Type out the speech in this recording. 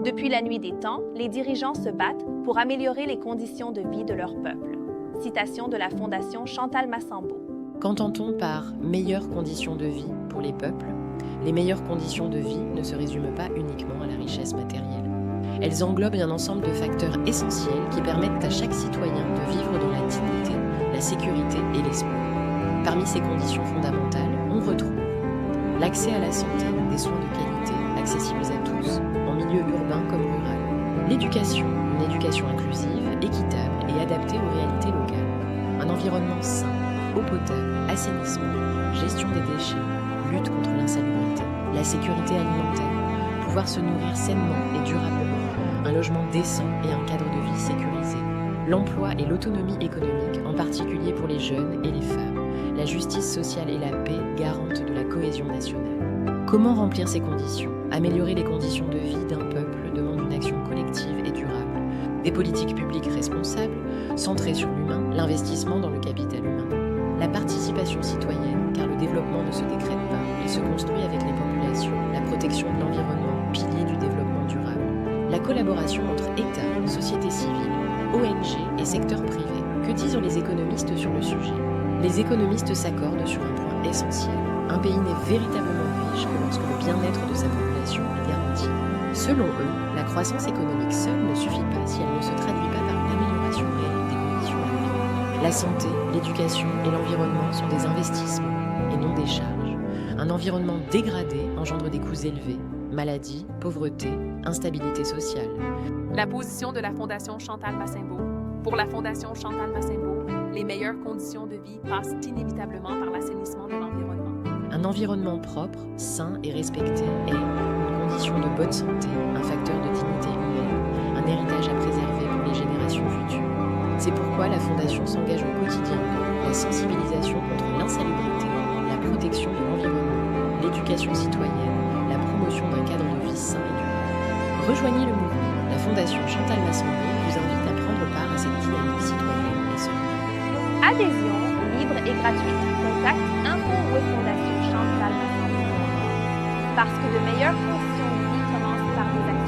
Depuis la nuit des temps, les dirigeants se battent pour améliorer les conditions de vie de leur peuple. Citation de la Fondation Chantal Massambo. Qu'entend-on par meilleures conditions de vie pour les peuples? Les meilleures conditions de vie ne se résument pas uniquement à la richesse matérielle. Elles englobent un ensemble de facteurs essentiels qui permettent à chaque citoyen de vivre dans la dignité, la sécurité et l'espoir. Parmi ces conditions fondamentales, on retrouve l'accès à la santé, des soins de qualité, accessibles à tous, en milieu urbain comme rural. L'éducation, une éducation inclusive, équitable et adaptée aux réalités locales. Un environnement sain, eau potable, assainissement, gestion des déchets, lutte contre l'insalubrité, la sécurité alimentaire, pouvoir se nourrir sainement et durablement, un logement décent et un cadre de vie sécurisé. L'emploi et l'autonomie économique, en particulier pour les jeunes et les femmes. La justice sociale et la paix, garante de la cohésion nationale. Comment remplir ces conditions? Améliorer les conditions de vie d'un peuple demande une action collective et durable. Des politiques publiques responsables, centrées sur l'humain, l'investissement dans le capital humain. La participation citoyenne, car le développement ne se décrète pas, il se construit avec les populations. La protection de l'environnement, pilier du développement durable. La collaboration entre État, société civile, ONG et secteur privé. Que disent les économistes sur le sujet? Les économistes s'accordent sur un point essentiel. Un pays n'est véritablement riche que lorsque le bien-être de sa population est garanti. Selon eux, la croissance économique seule ne suffit pas si elle ne se traduit pas par une amélioration réelle des conditions de vie. La santé, l'éducation et l'environnement sont des investissements et non des charges. Un environnement dégradé engendre des coûts élevés, maladies, pauvreté, instabilité sociale. La position de la Fondation Chantal Massambo. Pour la Fondation Chantal Massambo, les meilleures conditions de vie passent inévitablement par l'assainissement de l'environnement. Un environnement propre, sain et respecté est une condition de bonne santé, un facteur de dignité humaine, un héritage à préserver pour les générations futures. C'est pourquoi la Fondation s'engage au quotidien dans la sensibilisation contre l'insalubrité, la protection de l'environnement, l'éducation citoyenne, la promotion d'un cadre de vie sain et durable. Rejoignez le mouvement. La Fondation Chantal Massambo vous invite à prendre part à cette dynamique citoyenne et solidaire. Adhésion libre et gratuite. Contact info web Fondation Chantal Massambo. Parce que de meilleures conditions de vie commencent par des actions.